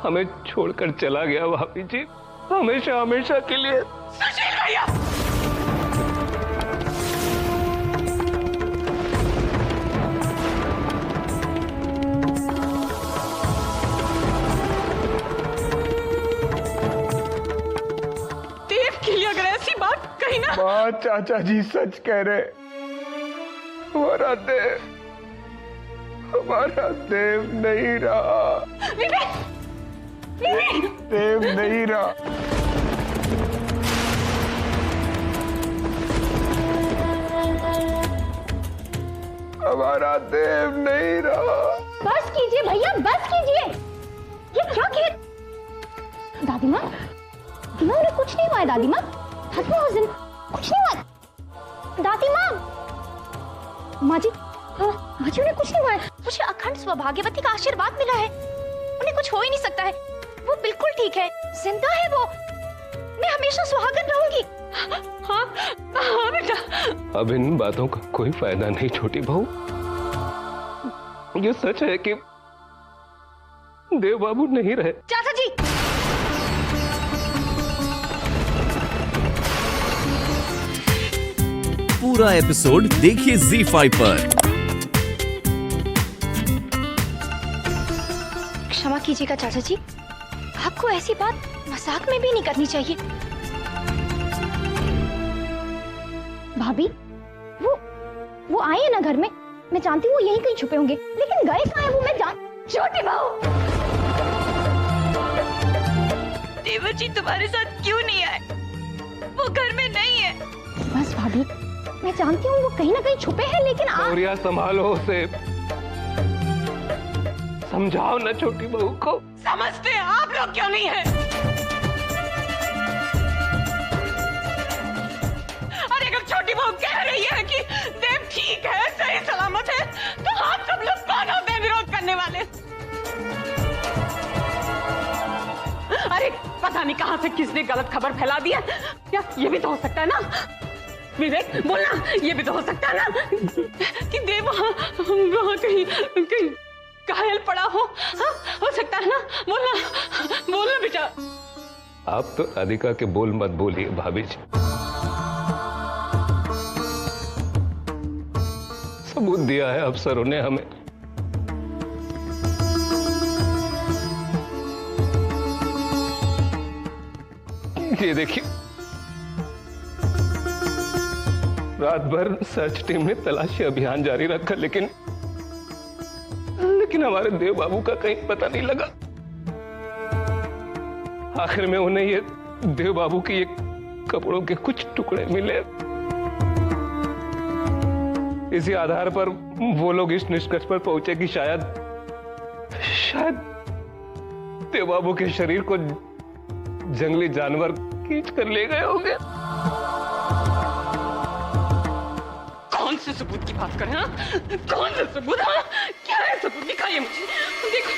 हमें छोड़कर चला गया भाभी जी, हमेशा हमेशा के लिए। सुशील भैया, देव के लिए अगर ऐसी बात कही ना। माँ, चाचा जी सच कह रहे, हमारा देव नहीं रहा। विवेक, देव नहीं रहा। हमारा देव नहीं रहा। बस कीजिए भैया, बस कीजिए। ये क्या किया? दादी माँ, उन्हें कुछ नहीं हुआ है। दादी माँ, कुछ नहीं हुआ। दादी माँ, माँ जी, माँ जी उन्हें कुछ नहीं हुआ है। मुझे अखंड सौभाग्यवती का आशीर्वाद मिला है, उन्हें कुछ हो ही नहीं सकता है। वो बिल्कुल ठीक है, जिंदा है वो। मैं हमेशा सुहागन रहूंगी। हाँ हाँ बेटा। अब इन बातों का कोई फायदा नहीं छोटी बहू। ये सच है कि देव बाबू नहीं रहे। चाचा जी, पूरा एपिसोड देखिए ZEE5 पर। क्षमा कीजिएगा चाचा जी, आपको ऐसी बात मजाक में भी नहीं करनी चाहिए। भाभी, वो आए हैं ना घर में। मैं जानती हूँ वो यहीं कहीं छुपे होंगे, लेकिन गए कहाँ हैं वो मैं जान। छोटी बहू, देवर जी तुम्हारे साथ क्यों नहीं आए? वो घर में नहीं है। बस भाभी, मैं जानती हूँ वो कहीं ना कहीं छुपे हैं, लेकिन आप गौरिया संभालो उसे, समझाओ ना छोटी बहू को। समझते हैं आप लोग क्यों नहीं है? अरे अगर छोटी बहू कह रही है कि देव ठीक है, सही सलामत है, तो आप सब लोग कौन होते हैं विरोध करने वाले? अरे पता नहीं कहां से किसने गलत खबर फैला दी है। क्या ये भी तो हो सकता है ना? विवेक बोलना, ये भी तो हो सकता है ना कि देव वहाँ कहीं कहीं घायल पड़ा हो। हाँ, हो सकता है ना? बोलना बेटा। आप तो राधिका के बोल मत बोलिए भाभी जी। सबूत दिया है अफसरों ने हमें। ये देखिए, रात भर सर्च टीम ने तलाशी अभियान जारी रखा, लेकिन हमारे देव बाबू का कहीं पता नहीं लगा। आखिर में उन्हें ये देव बाबू के ये कपड़ों के कुछ टुकड़े मिले। इसी आधार पर वो लोग इस निष्कर्ष पर पहुंचे कि शायद देव बाबू के शरीर को जंगली जानवर खींच कर ले गए होंगे। कौन से सबूत की बात कर रहे हैं? कौन से सबूत? हाँ? क्या है सबूत? दिखाइए मुझे। देखो,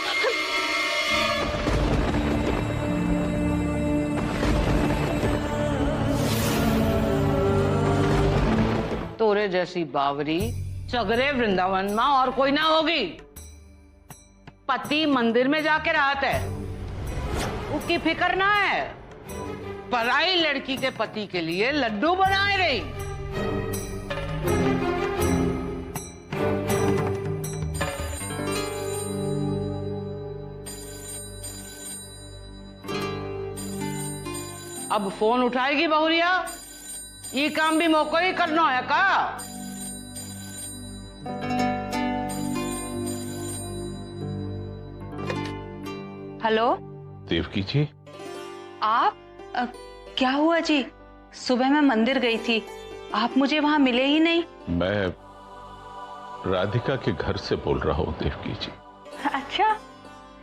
तोरे जैसी बावरी सगरे वृंदावन में और कोई ना होगी। पति मंदिर में जाके रहता है, उसकी फिक्र ना है। पराई लड़की के पति के लिए लड्डू बनाए रही। अब फोन उठाएगी बहुरिया? ये काम भी मौका ही करना है का? हेलो देवकी जी, आप क्या हुआ जी? सुबह मैं मंदिर गई थी, आप मुझे वहां मिले ही नहीं। मैं राधिका के घर से बोल रहा हूँ देवकी जी। अच्छा,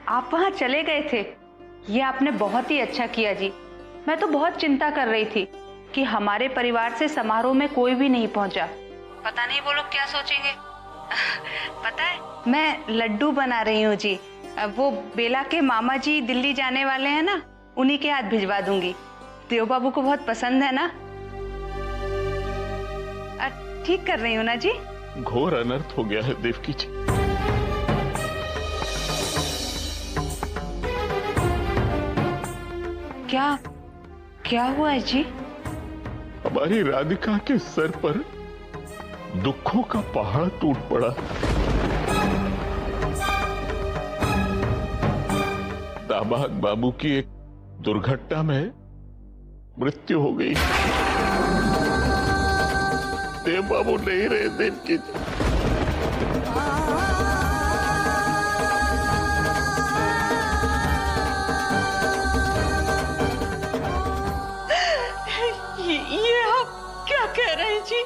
आप वहां चले गए थे? ये आपने बहुत ही अच्छा किया जी। मैं तो बहुत चिंता कर रही थी कि हमारे परिवार से समारोह में कोई भी नहीं पहुंचा। पता नहीं वो लोग क्या सोचेंगे। पता है, मैं लड्डू बना रही हूँ जी। वो बेला के मामा जी दिल्ली जाने वाले हैं ना, उन्हीं के हाथ भिजवा दूंगी। देव बाबू को बहुत पसंद है ना? ठीक कर रही हूँ ना जी? घोर अनर्थ हो गया है देवकी जी। क्या हुआ है जी? हमारी राधिका के सर पर दुखों का पहाड़ टूट पड़ा। दामाद बाबू की एक दुर्घटना में मृत्यु हो गई। देव बाबू नहीं रहे दिन की। ये आप क्या कह रहे हैं जी?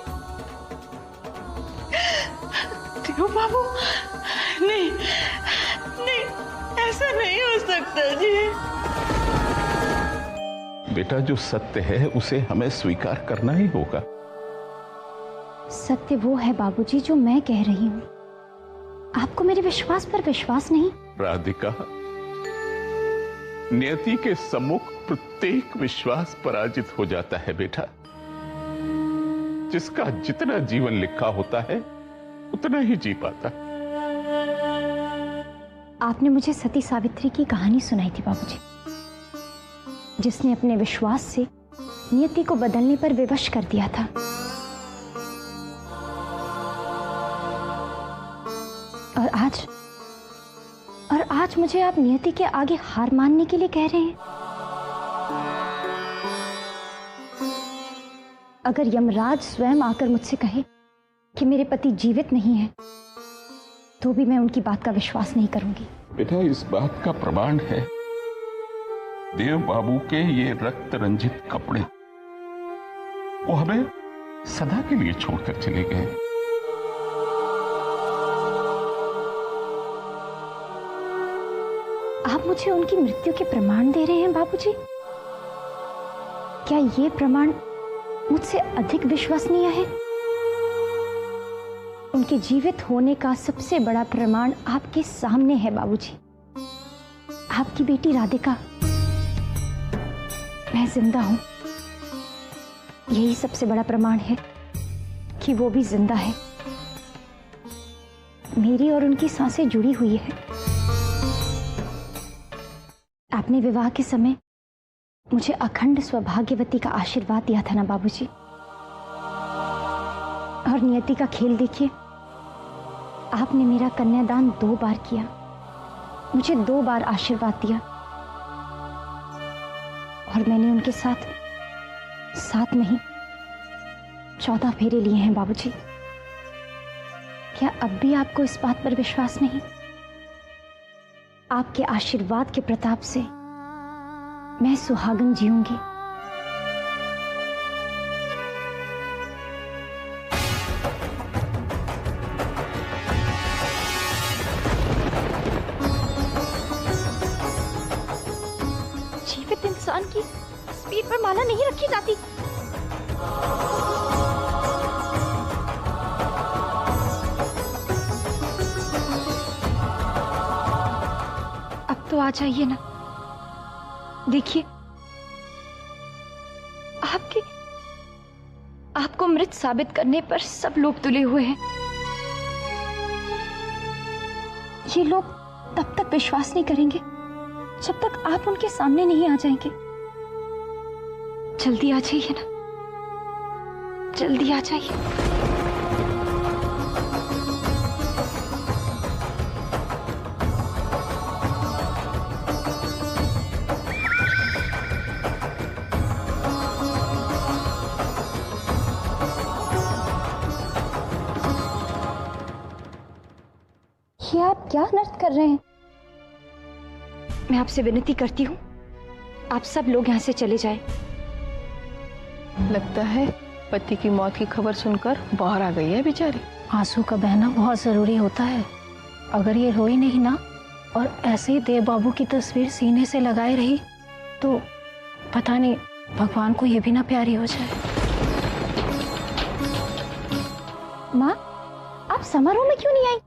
देव बाबू, नहीं नहीं, ऐसा नहीं हो सकता जी। बेटा, जो सत्य है उसे हमें स्वीकार करना ही होगा। सत्य वो है बाबूजी जो मैं कह रही हूँ। आपको मेरे विश्वास पर विश्वास नहीं? राधिका, नियति के सम्मुख प्रत्येक विश्वास पराजित हो जाता है बेटा। जिसका जितना जीवन लिखा होता है उतना ही जी पाता। आपने मुझे सती सावित्री की कहानी सुनाई थी बाबूजी, जिसने अपने विश्वास से नियति को बदलने पर विवश कर दिया था। और आज मुझे आप नियति के आगे हार मानने के लिए कह रहे हैं। अगर यमराज स्वयं आकर मुझसे कहे कि मेरे पति जीवित नहीं है, तो भी मैं उनकी बात का विश्वास नहीं करूंगी। बेटा, इस बात का प्रमाण है देव बाबू के ये रक्त रंजित कपड़े। वो हमें सदा के लिए छोड़कर चले गए। आप मुझे उनकी मृत्यु के प्रमाण दे रहे हैं बाबूजी? क्या ये प्रमाण मुझसे अधिक विश्वसनीय है? उनके जीवित होने का सबसे बड़ा प्रमाण आपके सामने है बाबूजी। आपकी बेटी राधिका, मैं जिंदा हूं। यही सबसे बड़ा प्रमाण है कि वो भी जिंदा है। मेरी और उनकी सांसें जुड़ी हुई है। आपने विवाह के समय मुझे अखंड सौभाग्यवती का आशीर्वाद दिया था ना बाबूजी। और नियति का खेल देखिए, आपने मेरा कन्यादान 2 बार किया, मुझे 2 बार आशीर्वाद दिया, और मैंने उनके साथ 7 नहीं 14 फेरे लिए हैं बाबूजी। क्या अब भी आपको इस बात पर विश्वास नहीं? आपके आशीर्वाद के प्रताप से मैं सुहागन जीऊंगी। जीवित इंसान की तस्वीर पर माला नहीं रखी जाती। अब तो आ जाइए ना। देखिए, आपको मृत साबित करने पर सब लोग तुले हुए हैं। ये लोग तब तक विश्वास नहीं करेंगे जब तक आप उनके सामने नहीं आ जाएंगे। जल्दी आ जाइए ना, जल्दी आ जाइए। ये आप क्या नृत्य कर रहे हैं? मैं आपसे विनती करती हूँ, आप सब लोग यहाँ से चले जाएं। लगता है पति की मौत की खबर सुनकर बाहर आ गई है बेचारी। आंसू का बहना बहुत जरूरी होता है। अगर ये रोई नहीं ना और ऐसे ही देव बाबू की तस्वीर सीने से लगाए रही तो पता नहीं भगवान को ये भी ना प्यारी हो जाए। माँ, आप समारोह में क्यों नहीं आई?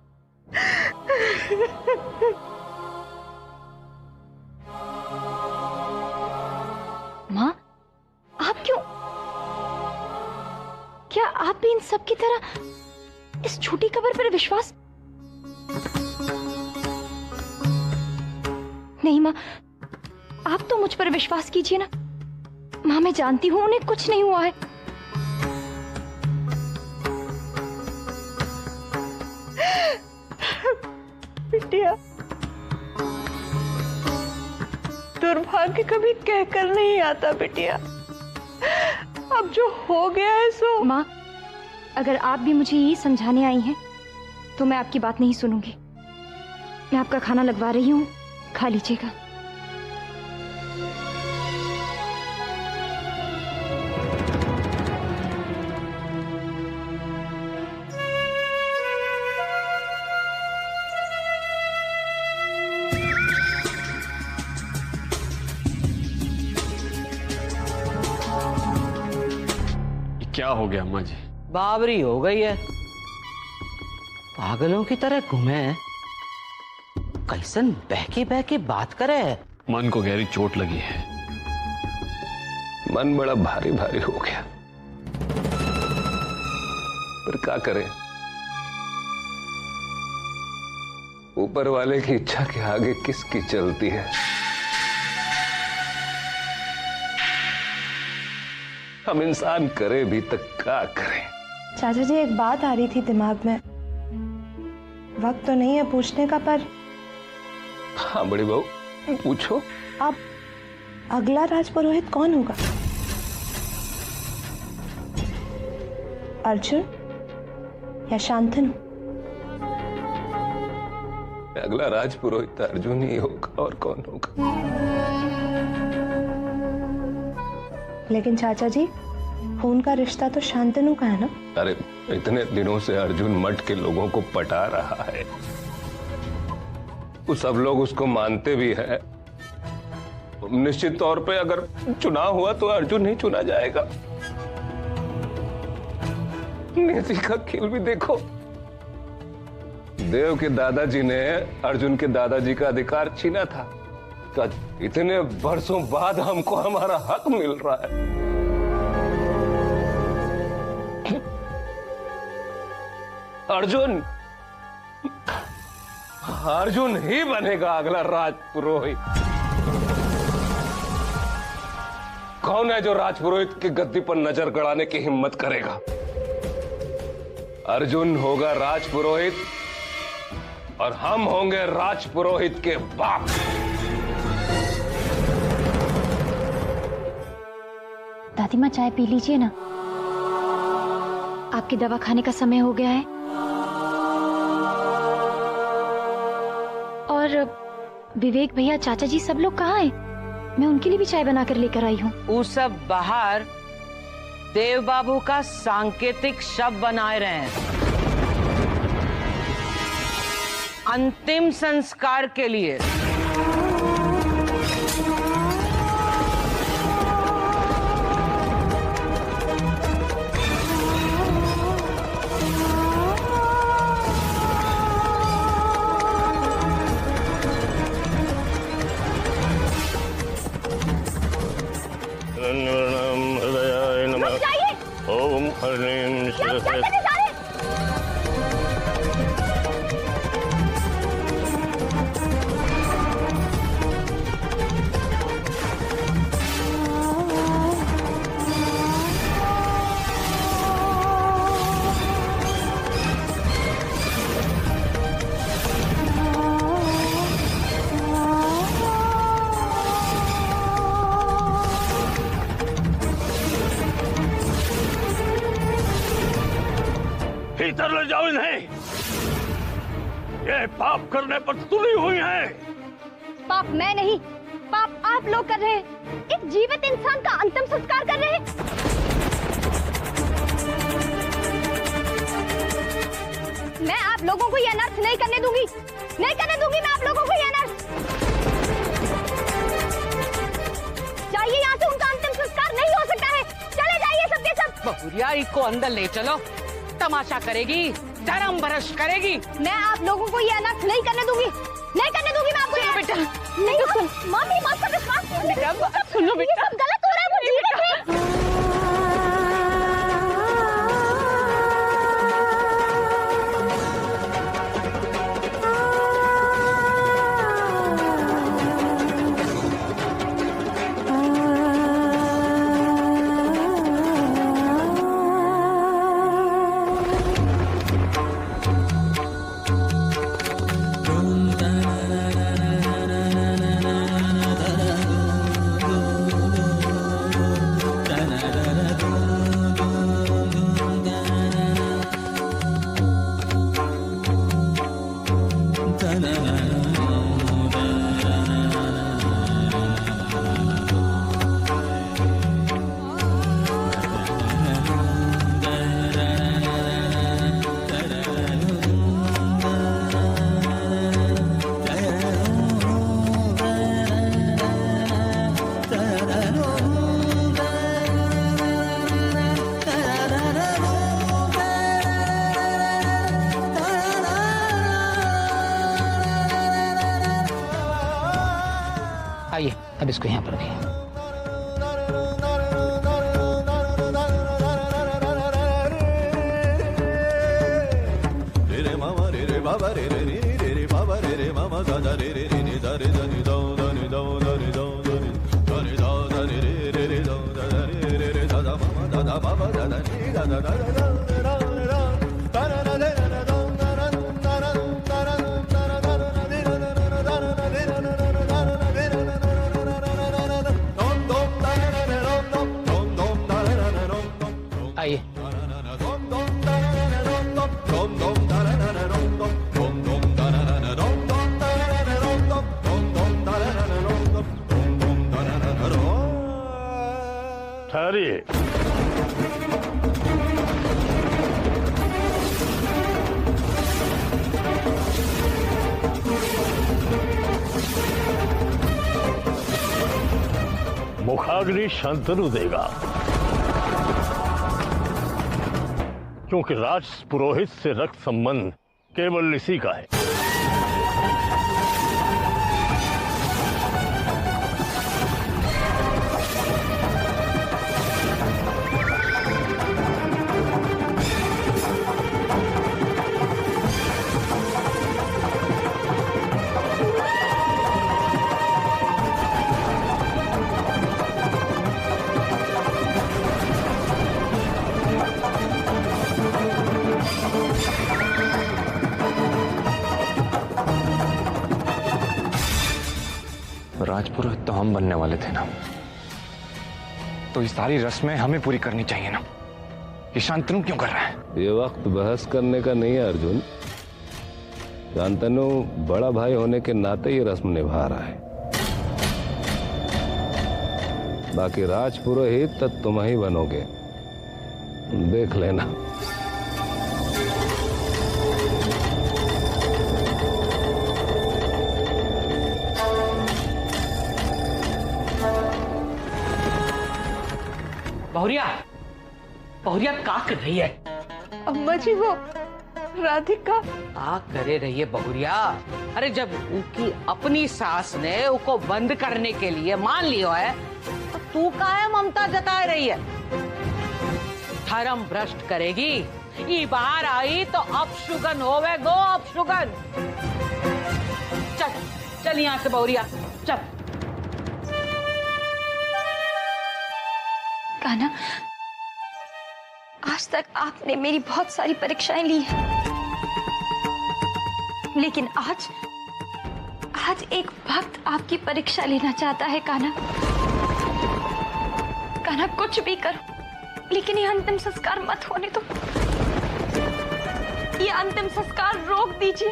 माँ, आप क्यों? क्या आप भी इन सब की तरह इस छोटी खबर पर विश्वास? नहीं माँ, आप तो मुझ पर विश्वास कीजिए ना। माँ मैं जानती हूँ उन्हें कुछ नहीं हुआ है। बिटिया, दुर्भाग्य कभी कहकर नहीं आता बिटिया। अब जो हो गया है सो। माँ अगर आप भी मुझे यही समझाने आई हैं तो मैं आपकी बात नहीं सुनूंगी। मैं आपका खाना लगवा रही हूँ, खा लीजिएगा। क्या हो गया अम्मा जी? बावरी हो गई है, पागलों की तरह घूमे, कैसन बहकी बहकी बात करे। मन को गहरी चोट लगी है। मन बड़ा भारी भारी हो गया, पर क्या करें, ऊपर वाले की इच्छा के आगे किसकी चलती है। हम इंसान करे भी तक क्या करें। चाचा जी एक बात आ रही थी दिमाग में, वक्त तो नहीं है पूछने का पर। हाँ बड़ी बहू पूछो। अब अगला राजपुरोहित कौन होगा? अर्जुन या शांतनु? अगला राजपुरोहित अर्जुन ही होगा, और कौन होगा। लेकिन चाचा जी खून का रिश्ता तो शांतनु का है ना? अरे इतने दिनों से अर्जुन मठ के लोगों को पटा रहा है, वो सब लोग उसको मानते भी है। निश्चित तौर पे अगर चुनाव हुआ तो अर्जुन ही चुना जाएगा। नियति का खेल भी देखो, देव के दादाजी ने अर्जुन के दादाजी का अधिकार छीना था, तो इतने वर्षों बाद हमको हमारा हक मिल रहा है। अर्जुन अर्जुन ही बनेगा अगला राजपुरोहित। कौन है जो राजपुरोहित की गद्दी पर नजर गड़ाने की हिम्मत करेगा? अर्जुन होगा राजपुरोहित और हम होंगे राजपुरोहित के बाप। दादी माँ चाय पी लीजिए ना, आपकी दवा खाने का समय हो गया है। और विवेक भैया, चाचा जी सब लोग कहाँ हैं? मैं उनके लिए भी चाय बनाकर लेकर आई हूँ। वो सब बाहर देव बाबू का सांकेतिक शव बनाए रहे हैं, अंतिम संस्कार के लिए। हृदयाय नमः। ओम हरिं शिरसे। भीतर ले जाओ इन्हें, ये पाप करने पर तुली हुई है। पाप मैं नहीं, पाप आप लोग कर रहे हैं। एक जीवित इंसान का अंतिम संस्कार कर रहे हैं। मैं आप लोगों को यह अनर्थ नहीं करने दूंगी, नहीं करने दूंगी मैं आप लोगों को यह अनर्थ। जाइए यहाँ से, उनका अंतिम संस्कार नहीं हो सकता है। चले जाइए सब के सब। बहुरिया को अंदर ले चलो, तमाशा करेगी, धर्म भ्रष्ट करेगी। मैं आप लोगों को ये अनर्थ नहीं करने दूंगी, नहीं करने दूंगी मैं आपको। बेटा नहीं, माँ मेरी बात पर विश्वास कीजिए। सुनो बेटा, सब गलत हो रहा है, वो जीवित है। आइए अब इसको यहाँ पर रखिए। आइए। ठहरिए। मुखाग्नि शांतनु देगा, क्योंकि राज पुरोहित से रक्त संबंध केवल इसी का है। राजपुरोहित तो हम बनने वाले थे ना, तो ये सारी रस्में हमें पूरी करनी चाहिए ना। ये शांतनु क्यों कर रहा है? ये वक्त बहस करने का नहीं है अर्जुन। शांतनु बड़ा भाई होने के नाते ये रस्म निभा रहा है। बाकी राजपुरोहित तो तुम ही बनोगे, देख लेना। बहुरिया, बहुरिया का कर रही है? अम्मा जी वो राधिका का करे रही है बहुरिया? अरे जब उनकी अपनी सास ने उसको बंद करने के लिए मान लिया है, तो तू काहे ममता जता रही है? धर्म भ्रष्ट करेगी, ये बाहर आई तो अपशुगन होवे गो अपशुगन। चल चल यहाँ से बहुरिया, चल। कान्हा, आज तक आपने मेरी बहुत सारी परीक्षाएं ली हैं, लेकिन आज एक भक्त आपकी परीक्षा लेना चाहता है। कान्हा, कान्हा कुछ भी करो, लेकिन ये अंतिम संस्कार मत होने दो। ये अंतिम संस्कार रोक दीजिए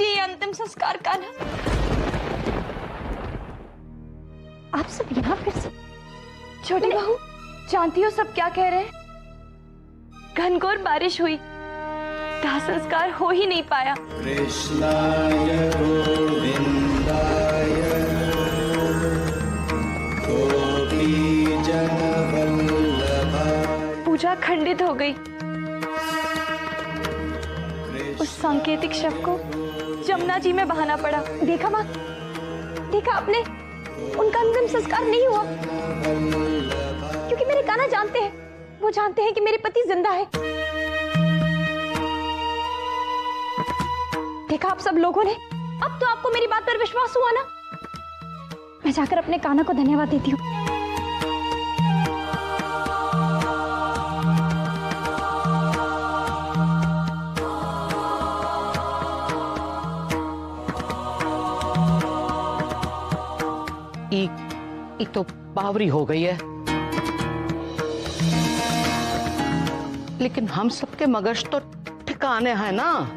ये अंतिम संस्कार। कान्हा, आप सब यहाँ फिर से? छोटी बहू, जानती हो सब क्या कह रहे हैं? घनघोर बारिश हुई, दाह संस्कार हो ही नहीं पाया। कृष्णाय गोविंदाय गोपी जन वल्लभाय। पूजा खंडित हो गई। उस सांकेतिक शव को जमुना जी में बहाना पड़ा। देखा माँ, देखा आपने? उनका अंतिम संस्कार नहीं हुआ, क्योंकि मेरे कान्हा जानते हैं, वो जानते हैं कि मेरे पति जिंदा है। देखा आप सब लोगों ने? अब तो आपको मेरी बात पर विश्वास हुआ ना? मैं जाकर अपने कान्हा को धन्यवाद देती हूँ। तो बावरी हो गई है, लेकिन हम सबके मगज तो ठिकाने हैं ना।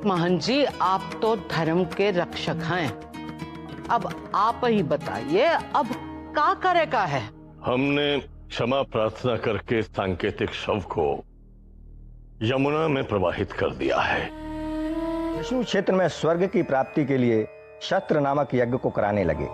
महन जी, आप तो धर्म के रक्षक हैं, अब आप ही बताइए अब क्या करे का है? हमने क्षमा प्रार्थना करके सांकेतिक शव को यमुना में प्रवाहित कर दिया है। विष्णु क्षेत्र में स्वर्ग की प्राप्ति के लिए शस्त्र नामक यज्ञ को कराने लगे।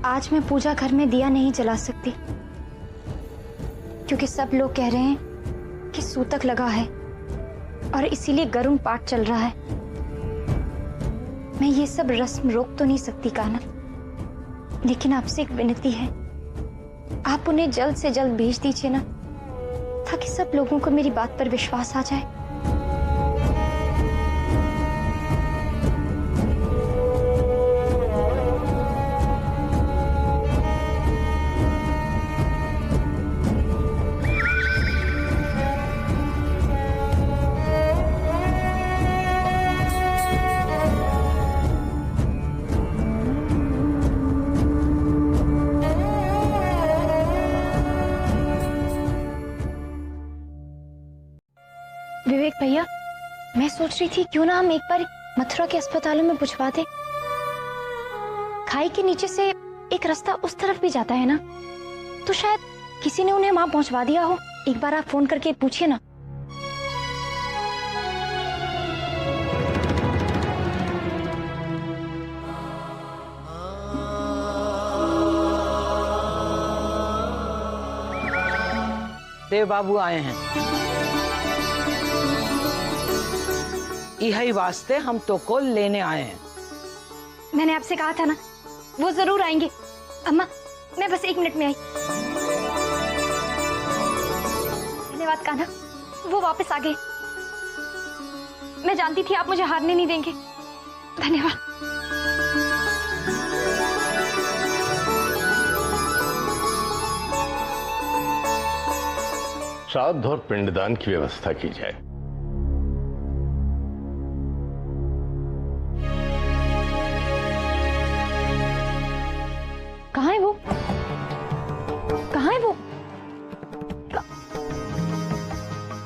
आज मैं पूजा घर में दिया नहीं जला सकती, क्योंकि सब लोग कह रहे हैं कि सूतक लगा है और इसीलिए गरुण पाठ चल रहा है। मैं ये सब रस्म रोक तो नहीं सकती कान्हा, लेकिन आपसे एक विनती है, आप उन्हें जल्द से जल्द भेज दीजिए ना, ताकि सब लोगों को मेरी बात पर विश्वास आ जाए। विवेक भैया, मैं सोच रही थी क्यों ना हम एक बार मथुरा के अस्पतालों में पूछवा दें। खाई के नीचे से एक रास्ता उस तरफ भी जाता है ना, तो शायद किसी ने उन्हें वहां पहुंचवा दिया हो। एक बार आप फोन करके पूछिए ना। देव बाबू आए हैं, यही वास्ते हम तो को लेने आए हैं। मैंने आपसे कहा था ना, वो जरूर आएंगे। अम्मा, मैं बस 1 मिनट में आई। धन्यवाद कान्हा, वो वापस आ गए। मैं जानती थी आप मुझे हारने नहीं देंगे। धन्यवाद। श्राद्ध और पिंडदान की व्यवस्था की जाए। कहाँ है वो? कहाँ है वो?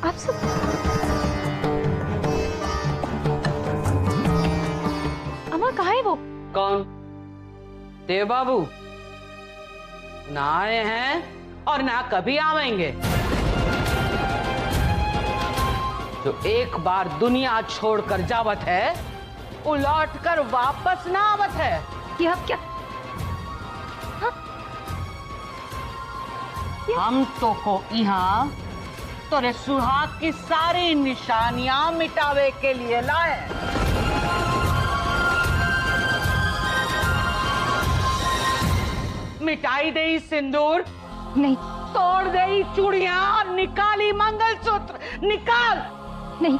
आप सब अम्मा, कहाँ है वो? कौन? देव बाबू ना आए हैं और ना कभी आवेंगे। जो एक बार दुनिया छोड़कर जावत है, वो लौट कर वापस ना आवत है। ये अब क्या? हम तो को यहाँ तोरे सुहाग की सारी निशानियां मिटावे के लिए लाए। मिटाई दे सिंदूर नहीं, तोड़ दे चूड़ियां और निकाली मंगलसूत्र। निकाल। नहीं,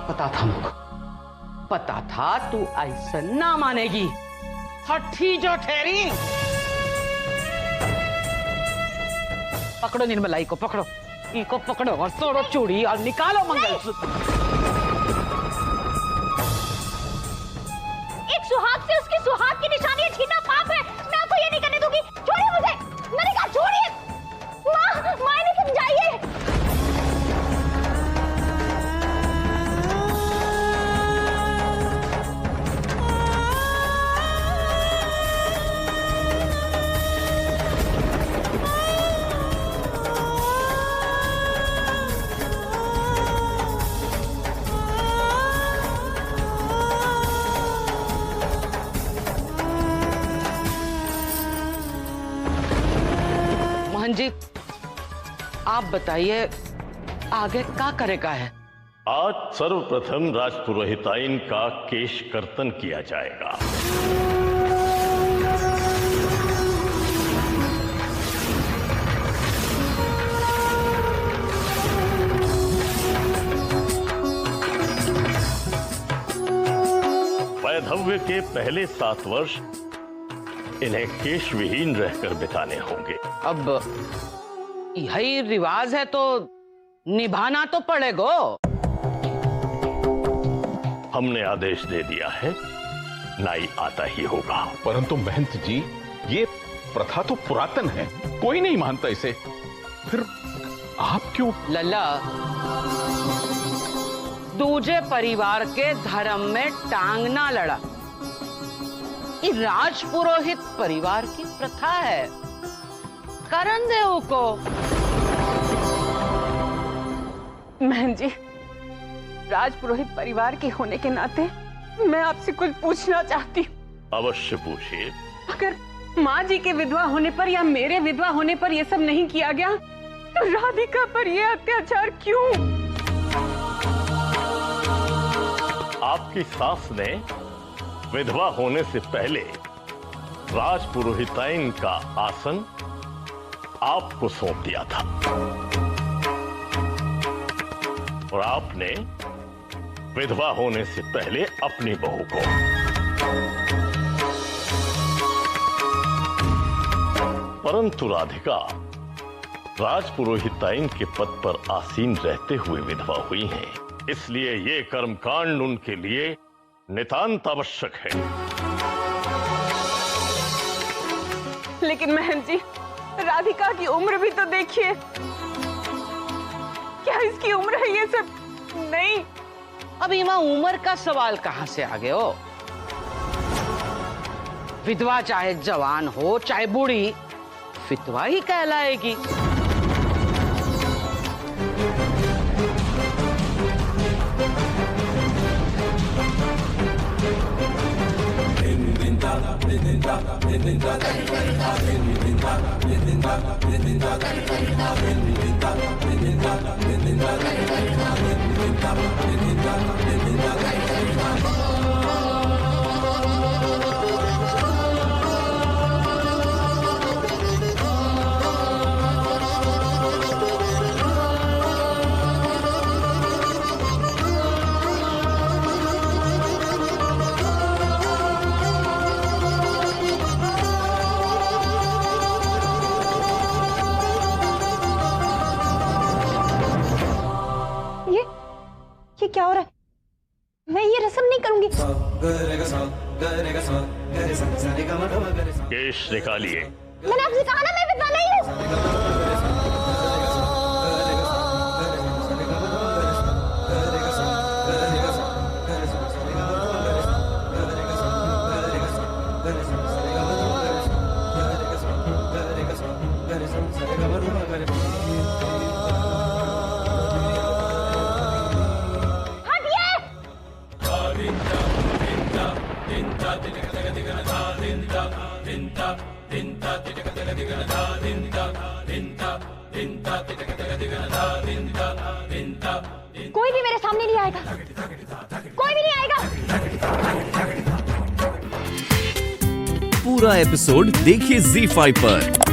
पता था मुझको, पता था तू ऐसा ना मानेगी। हठी जो ठहरी। पकड़ो निर्मलाई को, पकड़ो इनको, पकड़ो और तोड़ो चूड़ी और निकालो मंगलसूत्र। एक सुहाग से उसकी सुहाग की निशानियां छीनना पाप है। मैं आपको ये नहीं करने दूंगी। छोड़िए मुझे, मैंने कहा छोड़िए। माँ इन्हें समझाइए। मोहन जी, आप बताइए आगे क्या करेगा है? आज सर्वप्रथम राजपुरोहिताइन का केश कर्तन किया जाएगा। वैधव्य के पहले 7 वर्ष इन्हें केश विहीन रहकर बिताने होंगे। अब यही रिवाज है तो निभाना तो पड़ेगा। हमने आदेश दे दिया है, नाई आता ही होगा। परंतु महंत जी, ये प्रथा तो पुरातन है, कोई नहीं मानता इसे। फिर आप क्यों? लल्ला, दूजे परिवार के धर्म में टांग ना लड़ा। ये राजपुरोहित परिवार की प्रथा है, करन देव को। बहन जी, राजपुरोहित परिवार के होने के नाते मैं आपसे कुछ पूछना चाहती हूँ। अवश्य पूछिए। अगर माँ जी के विधवा होने पर या मेरे विधवा होने पर ये सब नहीं किया गया, तो राधिका पर ये अत्याचार क्यों? आपकी सास ने विधवा होने से पहले राजपुरोहिताइन का आसन आपको सौंप दिया था और आपने विधवा होने से पहले अपनी बहू को। परंतु राधिका राजपुरोहिताइन के पद पर आसीन रहते हुए विधवा हुई हैं, इसलिए ये कर्मकांड उनके लिए नितांत आवश्यक है। लेकिन महंत जी, राधिका की उम्र भी तो देखिए। क्या इसकी उम्र है ये सब? नहीं। अभी मां उम्र का सवाल कहां से आ गए हो? विधवा चाहे जवान हो चाहे बूढ़ी, विधवा ही कहलाएगी। ये क्या हो रहा है? मैं ये रस्म नहीं करूंगी। केश निकालिए। मैंने आपसे कहा ना, मैं विधवा नहीं हूँ। कोई भी मेरे सामने नहीं आएगा, कोई भी नहीं आएगा। पूरा एपिसोड देखिए ZEE5 पर।